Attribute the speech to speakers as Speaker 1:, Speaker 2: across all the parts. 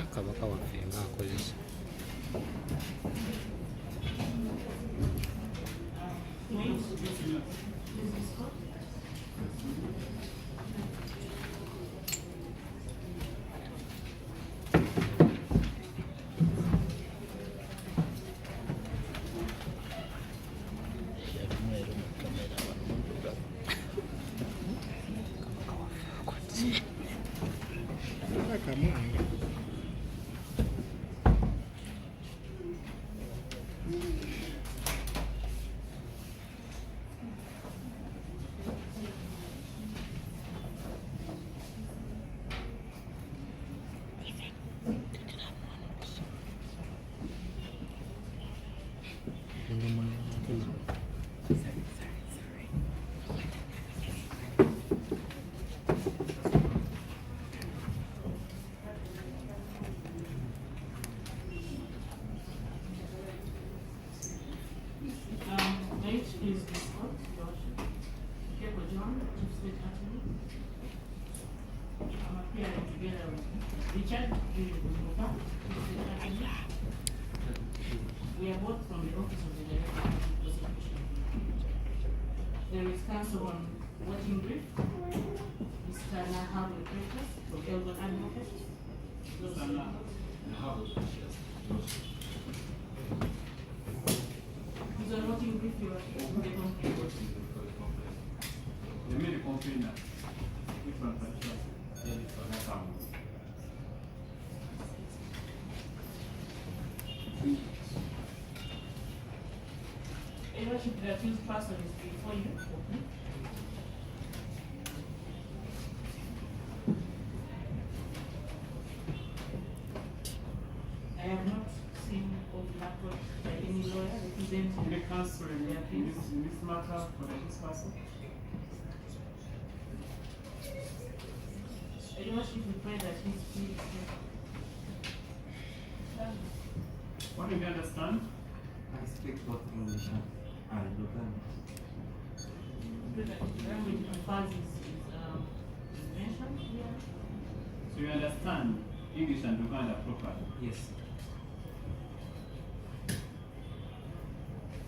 Speaker 1: kabaka waffe nga akozesa
Speaker 2: We are both from the Office of the Director of Prosecution. There is counsel on voting brief, Mr. Nahabu Precious from Elgon Advocate. Is on voting brief you are the complaint?
Speaker 3: You made a complaint that which one Precious?
Speaker 2: The accused person is before you. I have not seen Jimugudwaako by any lawyer representing
Speaker 3: the counsel in this matter for this person.
Speaker 2: I don't think we pray that his plea
Speaker 3: What do you understand?
Speaker 4: I speak both English and Luganda.
Speaker 2: the language emphasizes is mentioned here.
Speaker 3: So you understand English and Luganda properly?
Speaker 4: Yes.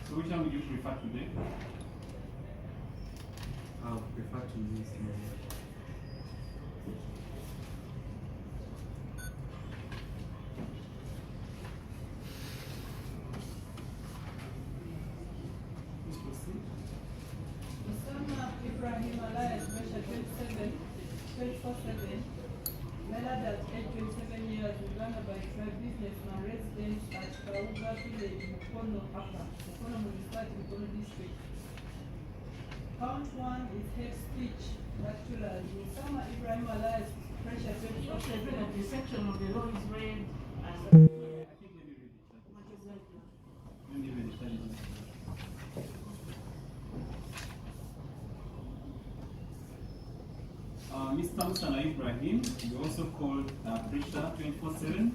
Speaker 3: So which one would you prefer today?
Speaker 4: I would prefer to use English.
Speaker 5: Mellard at age 27 years, Uganda by tribe, businessman, resident at Kauga village, Mukono Upper, Mukono Municipality, Mukono district. Count 1 is hate speech, lecturer. Usama Ibrahim Elias, pressure 24/7.
Speaker 2: The section of the law is read as
Speaker 3: I think let me read it. Mr. Musana Ibrahim, you also called Pressure 24/7.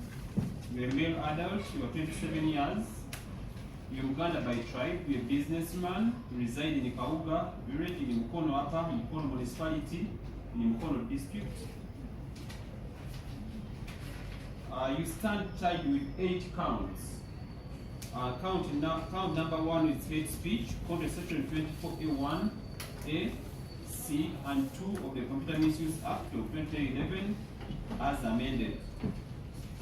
Speaker 3: You're a male adult, you are 27 years. You're Uganda by tribe, you're a businessman, you reside in Kauga village in Mukono Upper, Mukono Municipality, in Mukono district. You stand charged with 8 counts. Count number 1 is hate speech, under section 24A1A. C and 2 of the Computer Misuse Act of 2011 as amended.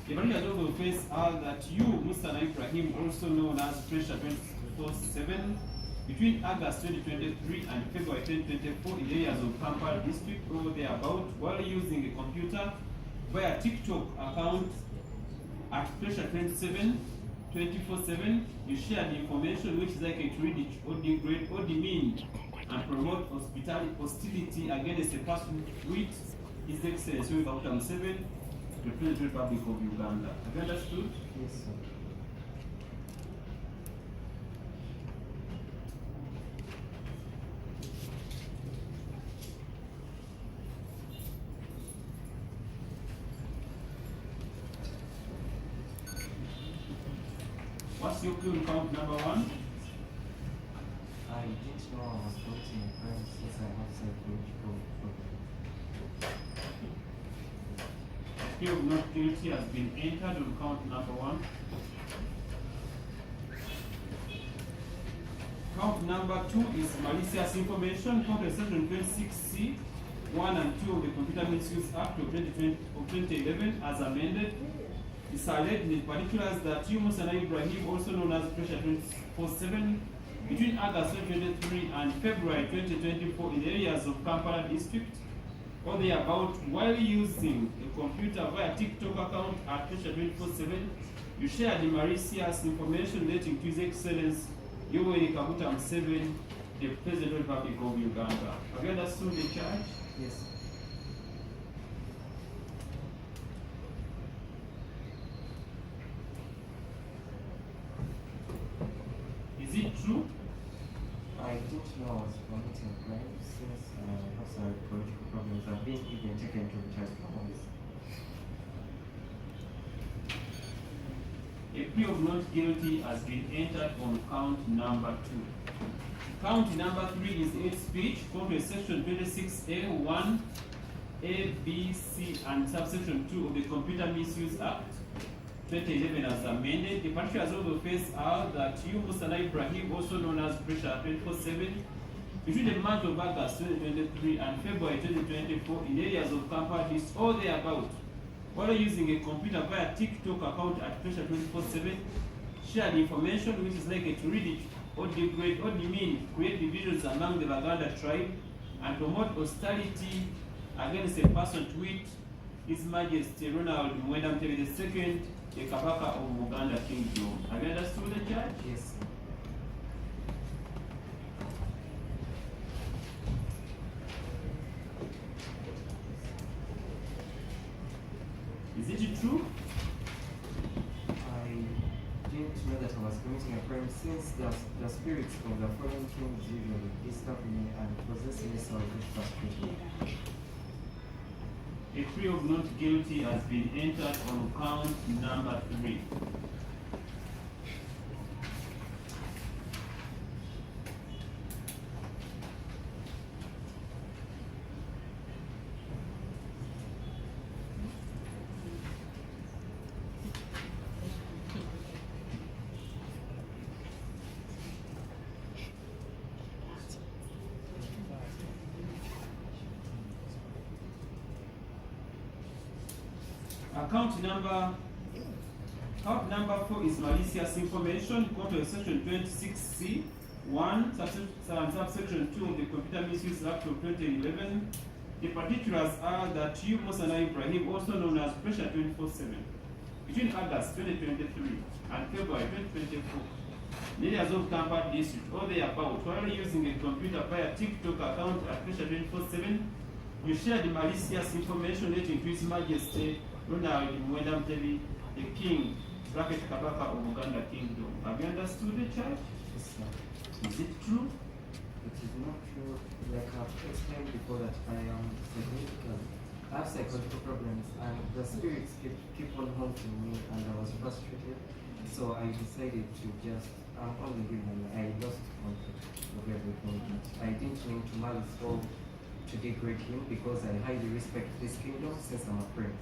Speaker 3: The particulars of the offense are that you, Musana Ibrahim, also known as Pressure 24/7, between August 2023 and February 2024 in the areas of Kampala district or thereabout, while using a computer via TikTok account at Pressure 24/7, you shared information which is likely to reach or degrade or demean and promote hostility against a person with His Excellency with 7, the President Republic of Uganda. Have you understood?
Speaker 4: Yes, sir.
Speaker 3: What's your clue in count number 1?
Speaker 4: I didn't know I was voting a crime since I have psychological problems.
Speaker 3: plea of not guilty has been entered on count number 1. Count number 2 is malicious information, under section 26C, 1 and 2 of the Computer Misuse Act of 2011 as amended. It's alleged in particulars that Jimugudwaako Ibrahim, also known as Pressure 24/7, between August 2023 and February 2024 in the areas of Kampala district, or thereabout, while using a computer via TikTok account at Pressure 24/7, you shared malicious information relating to His Excellency Yoweri Kaguta Museveni, the President of the Republic of Uganda. Have you understood the charge?
Speaker 4: Yes.
Speaker 3: Is it true?
Speaker 4: I didn't know I was committing a crime since I have some political problems. I've been even taken to the child police.
Speaker 3: A plea of not guilty has been entered on count number 2. Count number 3 is hate speech, according to section 26A1, A, B, C, and subsection 2 of the Computer Misuse Act 2011 as amended. The particulars of the offense are that Jimugudwaako Ibrahim, also known as Pressure 24/7, between the month of August 2023 and February 2024 in areas of Kampala district or thereabout, while using a computer via TikTok account at Pressure 24/7, shared information which is likely to ridicule or degrade or demean, create divisions among the Baganda tribe, and promote hostility against a person to wit His Majesty Ronald Muwenda Mutebi II, the Kabaka of Buganda Kingdom. Have you understood the charge?
Speaker 4: Yes.
Speaker 3: Is it true?
Speaker 4: I didn't know that I was committing a crime since the spirits of the fallen kings usually disturb me and possess me, so I get frustrated.
Speaker 3: A plea of not guilty has been entered on count number 3. Count number 4 is malicious information, according to section 26C, 1, subsection 2 of the Computer Misuse Act of 2011. The particulars are that Jimugudwaako Ibrahim, also known as Pressure 24/7, between August 2023 and February 2024, in areas of Kampala district or thereabout, while using a computer via TikTok account at Pressure 24/7, you shared malicious information relating to His Majesty Ronald Muwenda Mutebi, the King, bracket Kabaka of Buganda Kingdom. Have you understood the charge?
Speaker 4: Yes, sir.
Speaker 3: Is it true?
Speaker 4: It is not true. Like I've explained before that I am psychological. I have psychological problems and the spirits keep on haunting me and I was frustrated. So I decided to I'm only human. I lost contact of everything. I didn't mean to malice or to degrade him because I highly respect this kingdom since I'm a prince.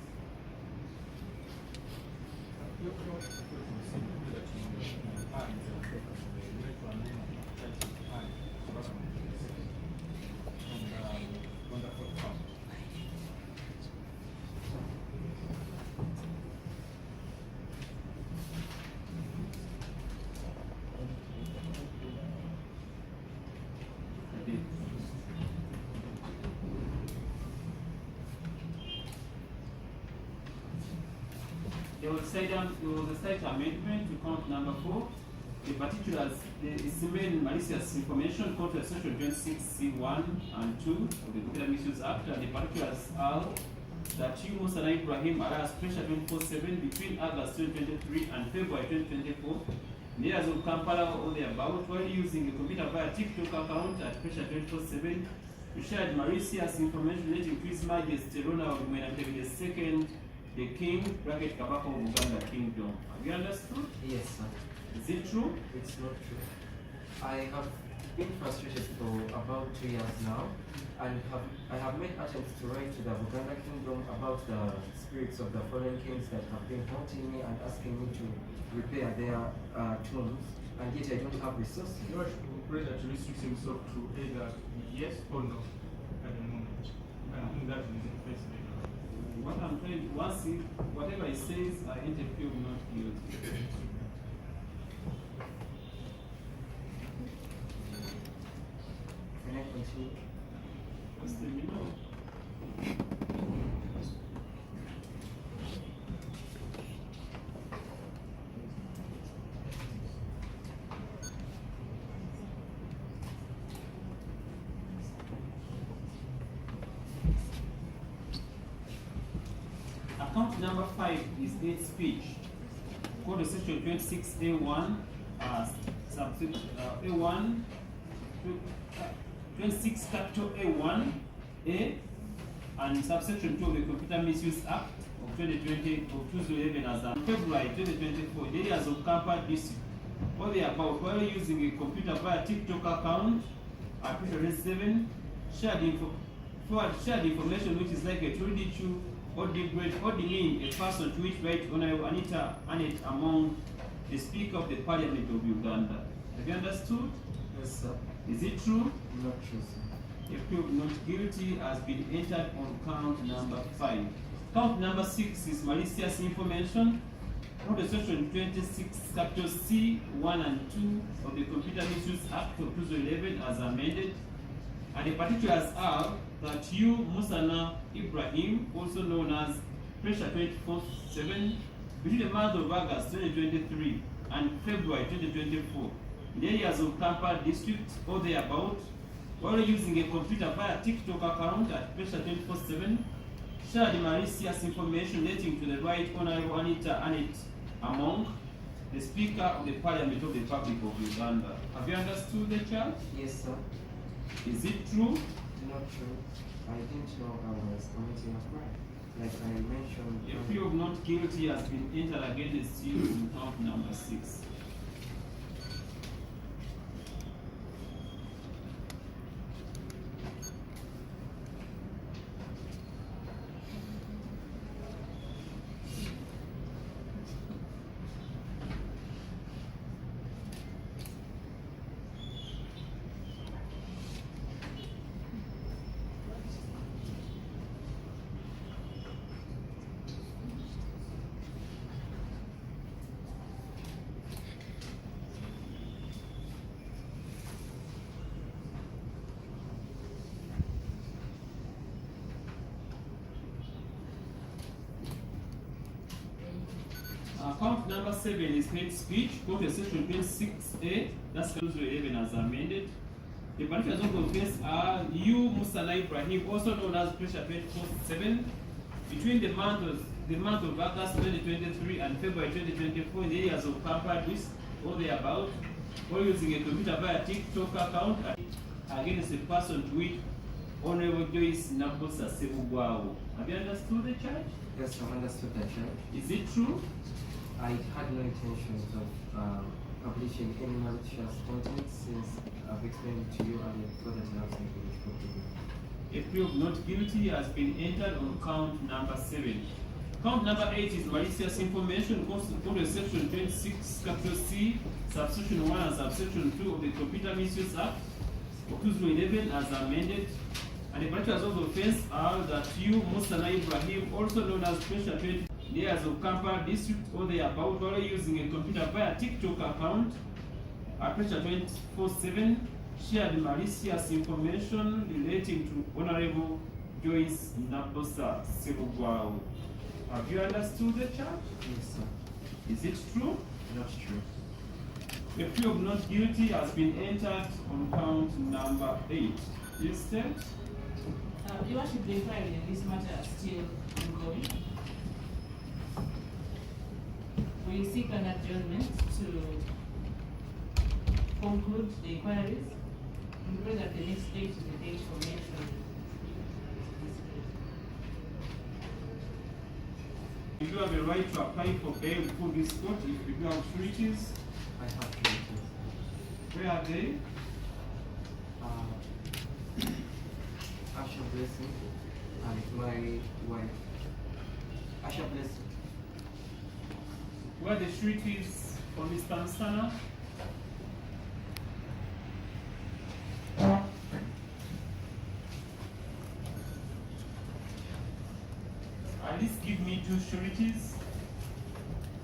Speaker 3: There was a slight amendment to count number 4. The particulars is main malicious information, according to section 26C1 and 2 of the Computer Misuse Act, and the particulars are that Jimugudwaako Ibrahim alias Pressure 24/7 between August 2023 and February 2024 in areas of Kampala or thereabout, while using a computer via TikTok account at Pressure 24/7, you shared malicious information relating to His Majesty Ronald Muwenda Mutebi II, the King, bracket Kabaka of Buganda Kingdom. Have you understood?
Speaker 4: Yes, sir.
Speaker 3: Is it true?
Speaker 4: It's not true. I have been frustrated for about 2 years now, and I have made attempts to write to the Buganda Kingdom about the spirits of the fallen kings that have been haunting me and asking me to repair their tombs, and yet I don't have resources.
Speaker 6: Your operator to restrict himself to either yes or no at the moment. And I think that is the first thing.
Speaker 3: What I'm trying to once he, whatever he says, I interfere not guilty.
Speaker 4: Can I continue?
Speaker 3: Just let me know. Account number 5 is hate speech. Code section 26A1, subsection A1, 26 capital A1, A, and subsection 2 of the Computer Misuse Act of 2020 of 2011 as of February 2024 in areas of Kampala district. What they are about, while using a computer via TikTok account, Article 7, shared information which is likely to ridicule or degrade or demean a person to which right Honorable Anita Annette among the Speaker of the Parliament of Uganda. Have you understood?
Speaker 4: Yes, sir.
Speaker 3: Is it true?
Speaker 4: Not true, sir.
Speaker 3: A plea of not guilty has been entered on count number 5. Count number 6 is malicious information. Under section 26 capital C 1 and 2 of the Computer Misuse Act of 2011 as amended. And the particulars are that you, Musana Ibrahim, also known as Pressure 24/7, between the month of August 2023 and February 2024, in the areas of Kampala district or thereabout, while using a computer via TikTok account at Pressure 24/7, shared malicious information relating to the Right Honorable Anita Annette among the Speaker of the Parliament of the Republic of Uganda. Have you understood the charge?
Speaker 4: Yes, sir.
Speaker 3: Is it true?
Speaker 4: Not true. I didn't know I was committing a crime. Like I mentioned.
Speaker 3: A plea of not guilty has been entered against you in count number 6. Count number 7 is hate speech. Quote section 26A, that's 2011 as amended. The particulars of the offense are you, Musana Ibrahim, also known as Pressure 24/7, between the month of August 2023 and February 2024 in the areas of Kampala district or thereabout, or using a computer via TikTok account against a person to which Honorable Joyce Nabosa Sebugwawo. Have you understood the charge?
Speaker 4: Yes, I understood that, charge.
Speaker 3: Is it true?
Speaker 4: I had no intentions of publishing any malicious content since I've explained to you and before that I have something to talk to you.
Speaker 3: A plea of not guilty has been entered on count number 7. Count number 8 is malicious information under section 26 capital C, subsection 1 and subsection 2 of the Computer Misuse Act of 2011 as amended. And the particulars of the offense are that you, Musana Ibrahim, also known as Pressure 20, areas of Kampala district or thereabout, while using a computer via TikTok account at Pressure 24/7, shared malicious information relating to Honorable Joyce Nabosa Sebugwawo. Have you understood the charge?
Speaker 4: Yes, sir.
Speaker 3: Is it true?
Speaker 4: Not true.
Speaker 3: A plea of not guilty has been entered on count number 8. Yes, sir?
Speaker 2: Your Worship, the inquiry in this matter is still ongoing. We seek an adjournment to conclude the inquiries. We pray that the next date is the date for mention.
Speaker 3: You have a right to apply for bail before this court if you do have sureties.
Speaker 4: I have to.
Speaker 3: Where are they?
Speaker 4: Asha Blessing, and my wife. Asha Blessing.
Speaker 3: Where the sureties for Mr. Msana? At least give me two sureties.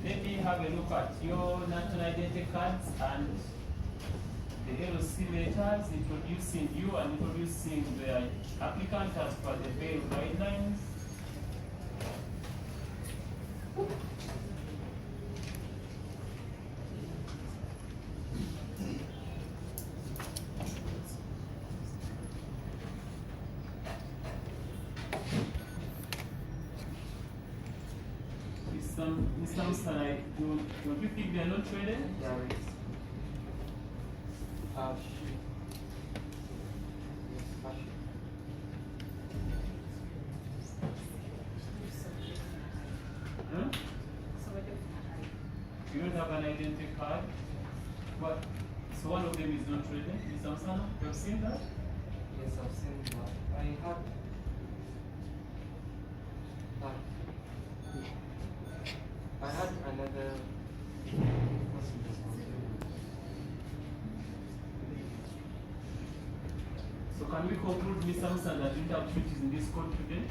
Speaker 3: Let me have a look at your national identity cards and the LOC letters introducing you and introducing the applicant as per the bail guidelines. Mr. Msana, don't you think they are not traded?
Speaker 4: There is. Ash.
Speaker 3: Huh? You don't have an identity card? But so one of them is not traded, Mr. Msana? You have seen that?
Speaker 4: Yes, I've seen that. I had. I had another person this morning.
Speaker 3: So can we conclude, Mr. Msana, that you don't have sureties in this court today?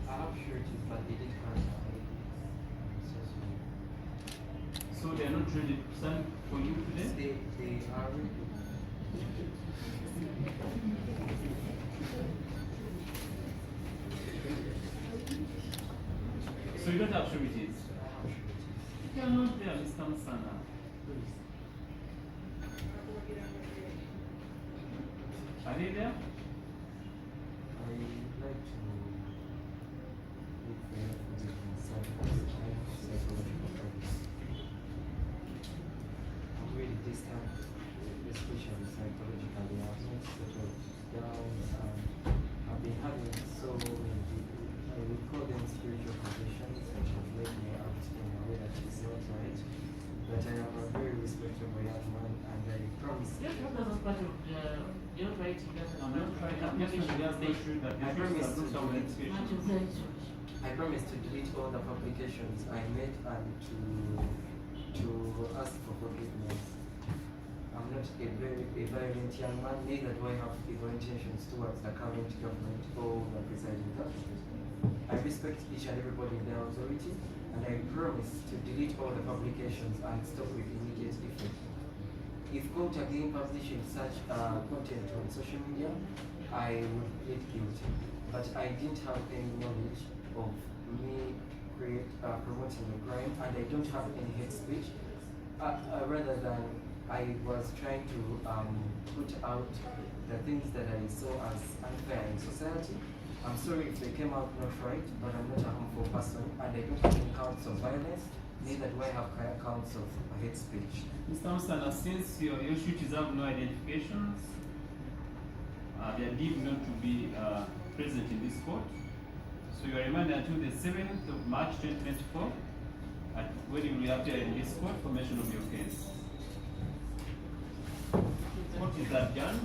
Speaker 4: I have sureties, but they didn't have my ID. So sorry.
Speaker 3: So they are not ready to stand for you today?
Speaker 4: They are ready.
Speaker 3: So you don't have sureties?
Speaker 4: I have sureties.
Speaker 3: You cannot there, Mr. Msana.
Speaker 4: Please.
Speaker 3: Are they there?
Speaker 4: I would like to look for your psychological problems. I'm really distant, especially psychologically. I have not settled down and I've been having so many people. I would call them spiritual conditions that have led me out in a way that is not right. But I am a very respectable young man and I promise.
Speaker 2: Yes, that doesn't part of the, your writing doesn't.
Speaker 3: I'm not trying, I'm just trying to make sure that
Speaker 4: I
Speaker 3: the
Speaker 4: promise
Speaker 3: sureties are
Speaker 4: to
Speaker 3: not
Speaker 4: delete.
Speaker 3: some
Speaker 2: Much of
Speaker 3: education.
Speaker 2: that.
Speaker 4: I promise to delete all the publications I made and to ask for forgiveness. I'm not a violent young man, neither do I have evil intentions towards the current government or the presiding government. I respect each and everybody in their authority, and I promise to delete all the publications and stop with immediate effect. If caught again publishing such content on social media, I would plead guilty. But I didn't have any knowledge of me promoting the crime, and I don't have any hate speech. Rather than I was trying to put out the things that I saw as unfair in society. I'm sorry if they came out not right, but I'm not a harmful person, and I don't have any counts of violence, neither do I have counts of hate speech.
Speaker 3: Mr. Msana, since your sureties have no identifications, they are deemed not to be present in this court. So you are remanded until the 7th of March 2024, when you will appear in this court for mention of your case. What is that, John?